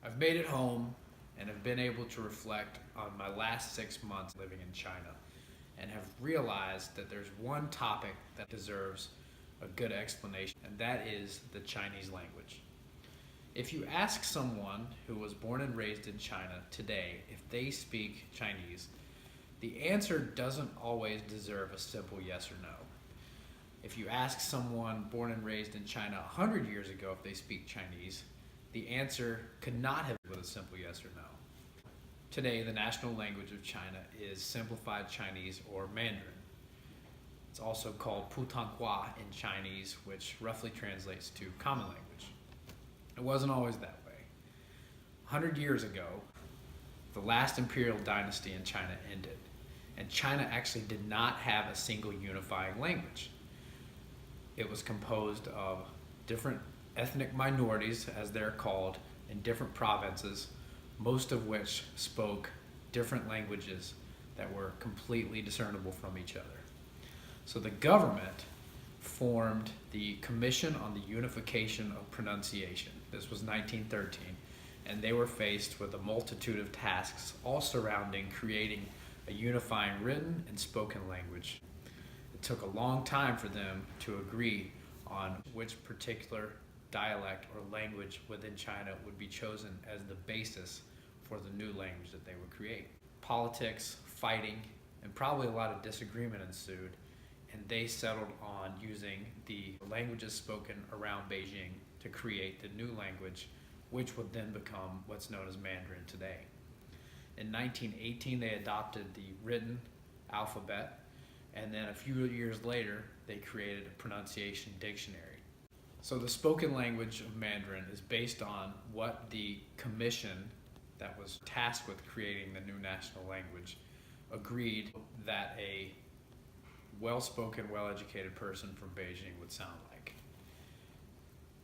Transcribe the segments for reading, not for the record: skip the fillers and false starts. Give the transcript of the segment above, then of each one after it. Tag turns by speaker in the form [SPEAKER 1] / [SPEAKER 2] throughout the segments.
[SPEAKER 1] I've made it home and have been able to reflect on my last 6 months living in China and have realized that there's one topic that deserves a good explanation, and that is the Chinese language. If you ask someone who was born and raised in China today if they speak Chinese, the answer doesn't always deserve a simple yes or no. If you ask someone born and raised in China 100 years ago if they speak Chinese, the answer could not have been with a simple yes or no. Today, the national language of China is Simplified Chinese or Mandarin. It's also called Putonghua in Chinese, which roughly translates to common language. It wasn't always that way. 100 years ago, the last imperial dynasty in China ended, and China actually did not have a single unifying language. It was composed of different ethnic minorities, as they're called, in different provinces, most of which spoke different languages that were completely discernible from each other. So the government formed the Commission on the Unification of Pronunciation. This was 1913, and they were faced with a multitude of tasks, all surrounding creating a unifying written and spoken language. It took a long time for them to agree on which particular dialect or language within China would be chosen as the basis for the new language that they would create. Politics, fighting, and probably a lot of disagreement ensued, and they settled on using the languages spoken around Beijing to create the new language, which would then become what's known as Mandarin today. In 1918, they adopted the written alphabet, and then a few years later, they created a pronunciation dictionary. So the spoken language of Mandarin is based on what the commission that was tasked with creating the new national language agreed that a well-spoken, well-educated person from Beijing would sound like.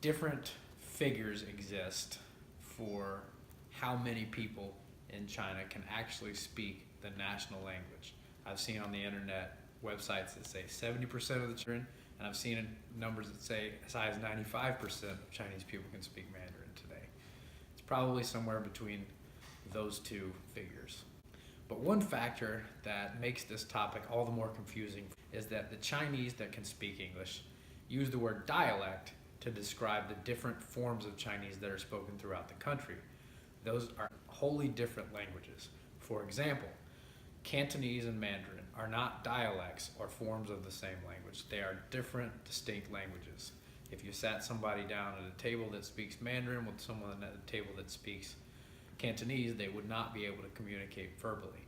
[SPEAKER 1] Different figures exist for how many people in China can actually speak the national language. I've seen on the internet websites that say 70% of the children, and I've seen numbers that say as high as 95% of Chinese people can speak Mandarin today. It's probably somewhere between those two figures. But one factor that makes this topic all the more confusing is that the Chinese that can speak English use the word dialect to describe the different forms of Chinese that are spoken throughout the country. Those are wholly different languages. For example, Cantonese and Mandarin are not dialects or forms of the same language. They are different, distinct languages. If you sat somebody down at a table that speaks Mandarin with someone at a table that speaks Cantonese, they would not be able to communicate verbally.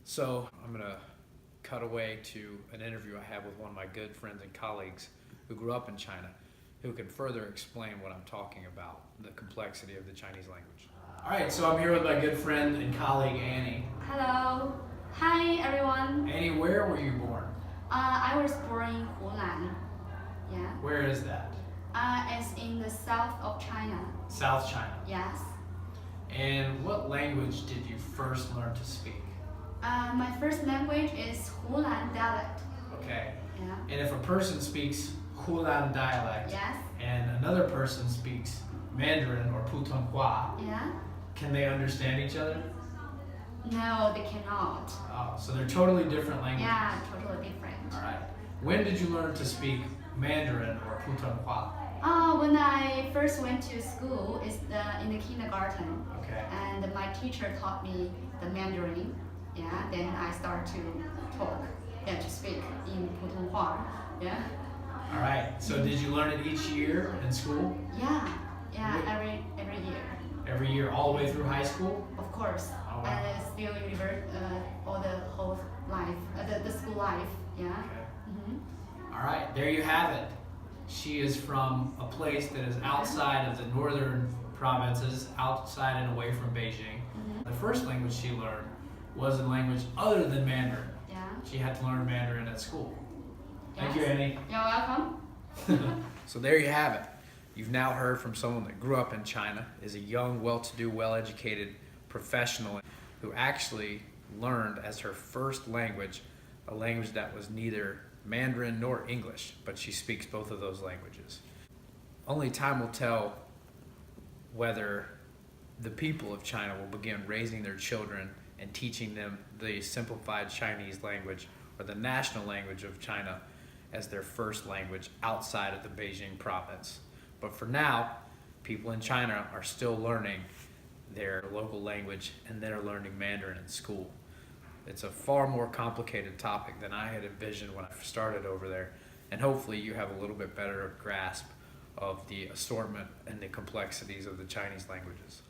[SPEAKER 1] So I'm going to cut away to an interview I had with one of my good friends and colleagues who grew up in China, who can further explain what I'm talking about, the complexity of the Chinese language. All right, so I'm here with my good friend and colleague, Annie.
[SPEAKER 2] Hello. Hi, everyone.
[SPEAKER 1] Annie, where were you born?
[SPEAKER 2] I was born in Hunan. Yeah.
[SPEAKER 1] Where is that?
[SPEAKER 2] It's in the south of China.
[SPEAKER 1] South China.
[SPEAKER 2] Yes.
[SPEAKER 1] And what language did you first learn to speak?
[SPEAKER 2] My first language is Hunan dialect.
[SPEAKER 1] Okay.
[SPEAKER 2] Yeah.
[SPEAKER 1] And if a person speaks Hunan dialect
[SPEAKER 2] Yes.
[SPEAKER 1] and another person speaks Mandarin or Putonghua,
[SPEAKER 2] Yeah.
[SPEAKER 1] can they understand each other?
[SPEAKER 2] No, they cannot.
[SPEAKER 1] Oh, so they're totally different languages.
[SPEAKER 2] Yeah, totally different.
[SPEAKER 1] All right. When did you learn to speak Mandarin or Putonghua?
[SPEAKER 2] When I first went to school, in the kindergarten,
[SPEAKER 1] Okay.
[SPEAKER 2] and my teacher taught me the Mandarin. Yeah. Then I started to talk, to speak in Putonghua. Yeah.
[SPEAKER 1] All right. So did you learn it each year in school?
[SPEAKER 2] Yeah. Every year.
[SPEAKER 1] Every year, all the way through high school?
[SPEAKER 2] Of course.
[SPEAKER 1] Oh, wow.
[SPEAKER 2] And still all the whole life, the school life. Yeah.
[SPEAKER 1] Okay.
[SPEAKER 2] Mm-hmm.
[SPEAKER 1] All right, there you have it. She is from a place that is outside of the northern provinces, outside and away from Beijing.
[SPEAKER 2] Mm-hmm.
[SPEAKER 1] The first language she learned was a language other than Mandarin.
[SPEAKER 2] Yeah.
[SPEAKER 1] She had to learn Mandarin at school. Thank
[SPEAKER 2] Yes.
[SPEAKER 1] you, Annie.
[SPEAKER 2] You're welcome.
[SPEAKER 1] So there you have it. You've now heard from someone that grew up in China, is a young, well-to-do, well-educated professional who actually learned as her first language a language that was neither Mandarin nor English, but she speaks both of those languages. Only time will tell whether the people of China will begin raising their children and teaching them the simplified Chinese language, or the national language of China, as their first language outside of the Beijing province. But for now, people in China are still learning their local language, and they're learning Mandarin in school. It's a far more complicated topic than I had envisioned when I started over there, and hopefully you have a little bit better grasp of the assortment and the complexities of the Chinese languages.